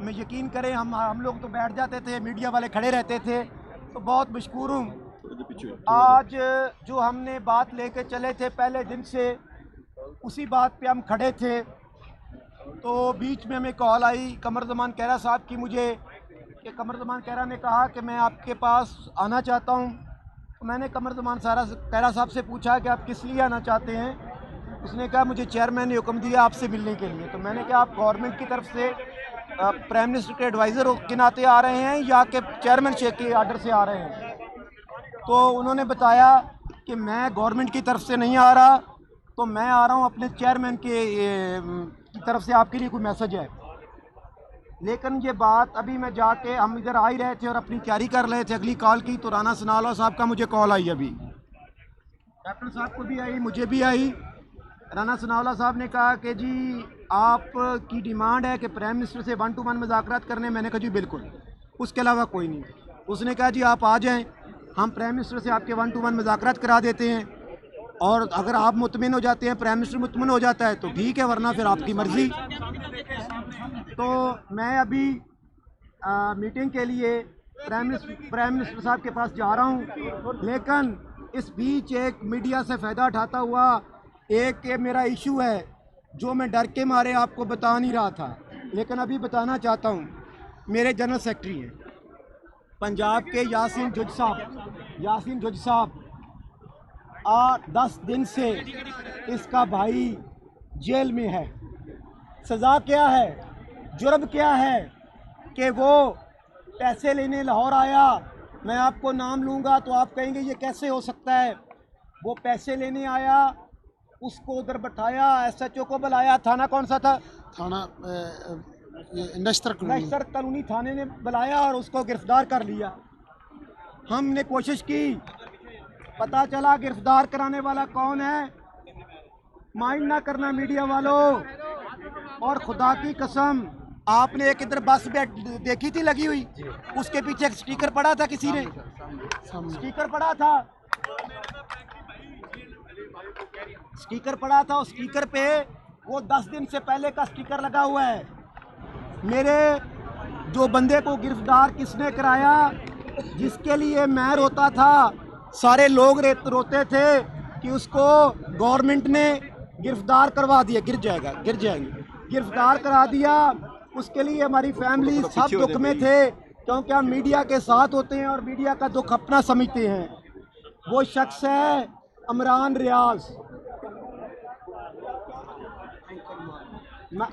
मैं यकीन करें हम लोग तो बैठ जाते थे, मीडिया वाले खड़े रहते थे, तो बहुत मशकूर हूँ। आज जो हमने बात लेके चले थे पहले दिन से, उसी बात पे हम खड़े थे। तो बीच में हमें कॉल आई कमर ज़मान कहरा साहब की मुझे, कि कमर ज़मान कहरा ने कहा कि मैं आपके पास आना चाहता हूँ। तो मैंने कमर ज़मान कहरा साहब से पूछा कि आप किस लिए आना चाहते हैं। उसने कहा मुझे चेयरमैन ने हुक्म दिया आपसे मिलने के लिए। तो मैंने कहा आप गवर्नमेंट की तरफ से प्राइम मिनिस्टर के एडवाइज़र के नाते आ रहे हैं या कि चेयरमैन शेख के आर्डर से आ रहे हैं। तो उन्होंने बताया कि मैं गवर्नमेंट की तरफ से नहीं आ रहा, तो मैं आ रहा हूँ अपने चेयरमैन की तरफ से, आपके लिए कोई मैसेज है। लेकिन ये बात अभी मैं जाके, हम इधर आ ही रहे थे और अपनी तैयारी कर रहे थे अगली कॉल की, तो राना सनाउल्लाह साहब का मुझे कॉल आई। अभी कैप्टन साहब को भी आई, मुझे भी आई। राना सनाउल्लाह साहब ने कहा कि जी आपकी डिमांड है कि प्राइम मिनिस्टर से 1 to 1 मुज़ाकरात करने। मैंने कहा जी बिल्कुल, उसके अलावा कोई नहीं। उसने कहा जी आप आ जाएं, हम प्राइम मिनिस्टर से आपके 1 to 1 मुज़ाकरात करा देते हैं, और अगर आप मुतमिन हो जाते हैं, प्राइम मिनिस्टर मुतमिन हो जाता है तो ठीक है, वरना फिर आपकी मर्ज़ी। तो मैं अभी मीटिंग के लिए प्राइम मिनिस्टर साहब के पास जा रहा हूँ। लेकिन इस बीच एक मीडिया से फ़ायदा उठाता हुआ एक मेरा इशू है जो मैं डर के मारे आपको बता नहीं रहा था, लेकिन अभी बताना चाहता हूँ। मेरे जनरल सेक्रेटरी हैं पंजाब के यासीन जज साहब 10 दिन से इसका भाई जेल में है। सज़ा क्या है, जुर्म क्या है कि वो पैसे लेने लाहौर आया। मैं आपको नाम लूँगा तो आप कहेंगे ये कैसे हो सकता है। वो पैसे लेने आया, उसको उधर बैठाया, SHO को बुलाया। थाना कौन सा था? थाना नश्तर कॉलोनी थाने ने बुलाया और उसको गिरफ्तार कर लिया। हमने कोशिश की, पता चला गिरफ्तार कराने वाला कौन है। माइंड ना करना मीडिया वालों, और खुदा की कसम आपने एक इधर बस देखी थी लगी हुई, उसके पीछे एक स्टिकर पड़ा था, किसी ने स्टिकर पड़ा था, उस स्टिकर पे वो 10 दिन से पहले का स्टिकर लगा हुआ है। मेरे जो बंदे को गिरफ्तार किसने कराया, जिसके लिए मैं रोता था, सारे लोग रोते थे कि उसको गवर्नमेंट ने गिरफ्तार करवा दिया, गिर जाएंगे, गिरफ्तार करा दिया। उसके लिए हमारी फैमिली सब दुख में थे, क्योंकि हम मीडिया के साथ होते हैं और मीडिया का दुख अपना समझते हैं। वो शख्स है इमरान रियाज,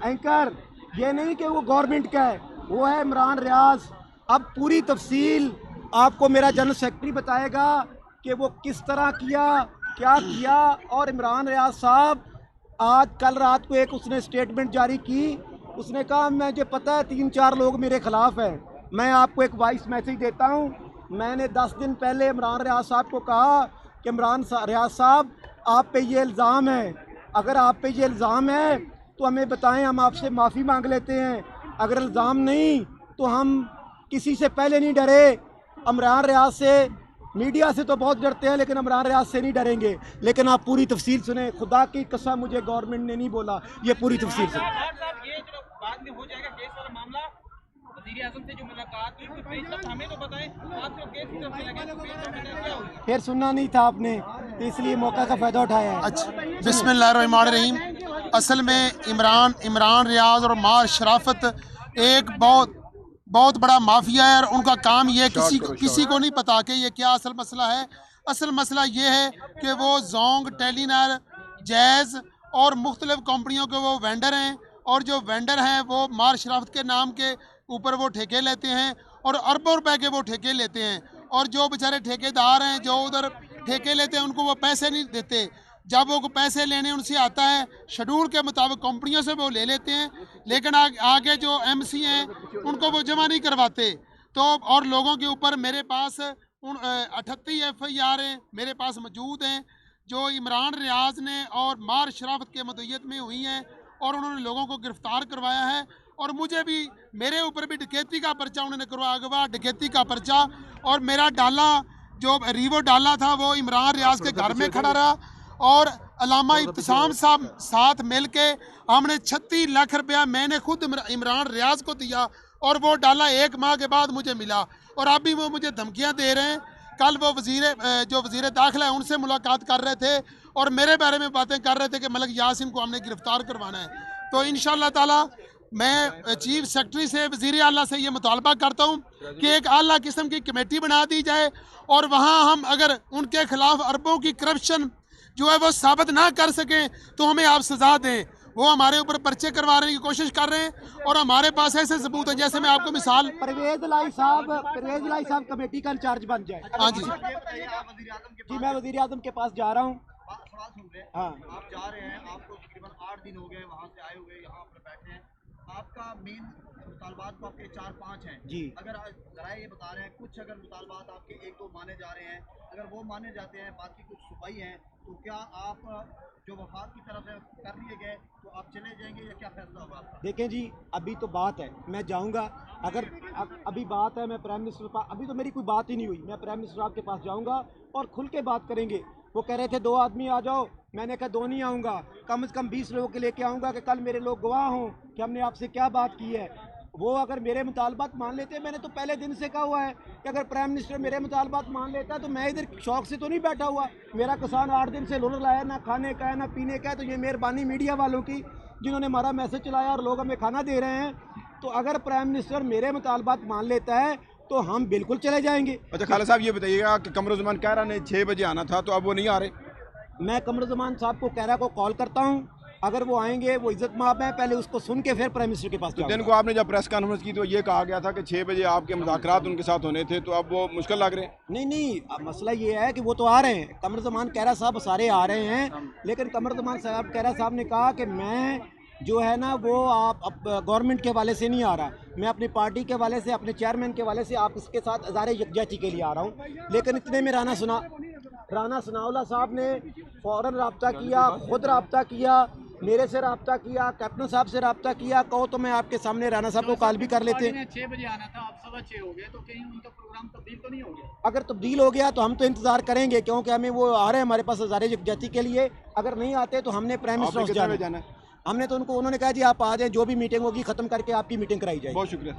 एंकर। ये नहीं कि वो गवर्नमेंट का है, वो है इमरान रियाज। अब पूरी तफसील आपको मेरा जनरल सेक्रेटरी बताएगा कि वो किस तरह किया, क्या किया। और इमरान रियाज साहब कल रात को एक उसने स्टेटमेंट जारी की। उसने कहा मुझे पता है 3-4 लोग मेरे ख़िलाफ़ हैं, मैं आपको एक वॉइस मैसेज देता हूँ। मैंने 10 दिन पहले इमरान रियाज साहब को कहा कि इमरान रियाज साहब आप पे ये इल्ज़ाम है, अगर आप पे ये इल्ज़ाम है तो हमें बताएं, हम आपसे माफ़ी मांग लेते हैं। अगर इल्ज़ाम नहीं तो हम किसी से पहले नहीं डरे, इमरान रियाज से, मीडिया से तो बहुत डरते हैं लेकिन इमरान रियाज से नहीं डरेंगे। लेकिन आप पूरी तफसील सुने, खुदा की कसम मुझे गवर्नमेंट ने नहीं बोला, ये पूरी तफसील सुने। बाद में हो जाएगा केस वाला मामला, वज़ीर आज़म से जो मुलाकात हुई, फिर हमें तो बताएं, आप तो केस की तरफ से लगे तो क्या होगा? फिर सुनना नहीं था आपने, तो इसलिए मौका का फ़ायदा उठाया है। अच्छा, बिस्मिल्लाहिर्रहमानिर्रहीम। असल में इमरान रियाज और मार शराफत एक बहुत बड़ा माफिया है, और उनका काम ये किसी को नहीं पता कि ये क्या असल मसला है। असल मसला ये है कि वो जोंग, टेलीनर, जैज़ और मुख्तलिफ कंपनियों के वो वेंडर हैं, और जो वेंडर हैं वो मार शराफत के नाम के ऊपर वो ठेके लेते हैं और अरबों रुपए के वो ठेके लेते हैं। और जो बेचारे ठेकेदार हैं जो उधर ठेके लेते हैं उनको वो पैसे नहीं देते। जब वो पैसे लेने उनसे आता है शेड्यूल के मुताबिक कंपनियों से वो ले लेते हैं, लेकिन आगे जो MC हैं उनको वो जमा नहीं करवाते। तो और लोगों के ऊपर मेरे पास 38 FIR मेरे पास मौजूद हैं जो इमरान रियाज ने और मार शराफत के मदयत में हुई हैं, और उन्होंने लोगों को गिरफ्तार करवाया है। और मुझे भी, मेरे ऊपर भी डकैती का पर्चा उन्होंने करवाया, अगवा डकैती का पर्चा। और मेरा डाला जो रीवो डाला था वो इमरान रियाज के घर में खड़ा रहा, और अलामा इब्तिसाम साहब साथ मिल के हमने 36 लाख रुपया मैंने खुद इमरान रियाज को दिया, और वो डाला 1 माह के बाद मुझे मिला, और अभी वो मुझे धमकियां दे रहे हैं। कल वो जो वज़ीर दाखिला है उनसे मुलाकात कर रहे थे और मेरे बारे में बातें कर रहे थे कि मलिक यासीन को हमने गिरफ़्तार करवाना है। तो इंशाअल्लाह ताला मैं चीफ सेक्रेटरी से, वज़ीर आला से ये मुतालबा करता हूँ कि एक आला किस्म की कमेटी बना दी जाए और वहाँ हम अगर उनके खिलाफ अरबों की करप्शन जो है वो साबित ना कर सकें तो हमें आप सज़ा दें। वो हमारे ऊपर पर्चे करवाने की कोशिश कर रहे हैं और हमारे पास ऐसे सबूत हैं, जैसे मैं आपको मिसाल परवेज लाई साहब कमेटी का इंचार्ज बन जाए। हाँ जी जी, मैं वज़ीर आज़म के पास जा रहा हूँ। सवाल सुन रहे हैं। हाँ, आप जा रहे हैं, आपको तकरीबन 8 दिन हो गए वहाँ से आए हुए, यहाँ पर बैठे हैं। आपका मेन मुतालबात तो आपके 4-5 हैं जी। अगर ज़रा ये बता रहे हैं, कुछ अगर मुतालबात आपके 1-2 माने जा रहे हैं, अगर वो माने जाते हैं, बाकी कुछ सूबाई हैं, तो क्या आप जो वफाक की तरफ से कर लिए गए तो आप चले जाएंगे या क्या फैसला होगा आपका? देखें जी, अभी तो बात है, मैं जाऊंगा। अगर अभी बात है, मैं प्राइम मिनिस्टर के पास, अभी तो मेरी कोई बात ही नहीं हुई। मैं प्राइम मिनिस्टर आपके पास जाऊंगा और खुल के बात करेंगे। वो कह रहे थे 2 आदमी आ जाओ, मैंने कहा 2 नहीं आऊँगा, कम से कम 20 लोगों के लेके आऊँगा कि कल मेरे लोग गवाह हों कि हमने आपसे क्या बात की है। वो अगर मेरे मुतालबात मान लेते हैं, मैंने तो पहले दिन से कहा हुआ है कि अगर प्राइम मिनिस्टर मेरे मुतालबात मान लेता है तो मैं इधर शौक से तो नहीं बैठा हुआ। मेरा किसान 8 दिन से लुल लाया, ना खाने का है ना पीने का है। तो ये मेहरबानी मीडिया वालों की जिन्होंने हमारा मैसेज चलाया और लोग हमें खाना दे रहे हैं। तो अगर प्राइम मिनिस्टर मेरे मुतालबात मान लेता है तो हम बिल्कुल चले जाएंगे। अच्छा खालिद साहब, ये बताइएगा कि कमरुज़्ज़मान कह रहा ने 6 बजे आना था, तो अब वो नहीं आ रहे? मैं कमरुज़्ज़मान साहब को कहरा को कॉल करता हूँ, अगर वो आएंगे, वो इज्जत माब है, पहले उसको सुन के फिर प्राइम मिनिस्टर के पास तो दिन को आपने जब प्रेस कॉन्फ्रेंस की तो ये कहा गया था कि 6 बजे आपके मुज़ाकरात उनके साथ होने थे, तो अब वो मुश्किल लग रहे हैं? नहीं, अब मसला ये है कि वो तो आ रहे हैं, कमरुज़्ज़मान कहरा साहब सारे आ रहे हैं, लेकिन कमरुज़्ज़मान साहब कहरा साहब ने कहा कि मैं जो है ना वो आप गवर्नमेंट के वाले से नहीं आ रहा, मैं अपनी पार्टी के वाले से, अपने चेयरमैन के वाले से आप इसके साथ हज़ारे यकजहती के लिए आ रहा हूँ। लेकिन इतने में राना सनाउल्लाह साहब ने फ़ौरन रब्ता किया, खुद रब्ता किया, मेरे से रब्ता किया, कैप्टन साहब से रब्ता किया। कहो तो मैं आपके सामने राना साहब को कॉल भी कर लेते। 6 बजे आना था, आप 6:15 हो गए, तो कहीं उनका प्रोग्राम तब्दील तो नहीं हो गया? अगर तब्दील हो गया तो हम तो इंतज़ार करेंगे, क्योंकि हमें वो आ रहे हैं हमारे पास हज़ारे यकजहती के लिए। अगर नहीं आते तो हमने प्राइम मिनिस्टर आपने जाना है? हमने तो उन्होंने कहा जी आप आ जाएं, जो भी मीटिंग होगी ख़त्म करके आपकी मीटिंग कराई जाएगी। बहुत शुक्रिया।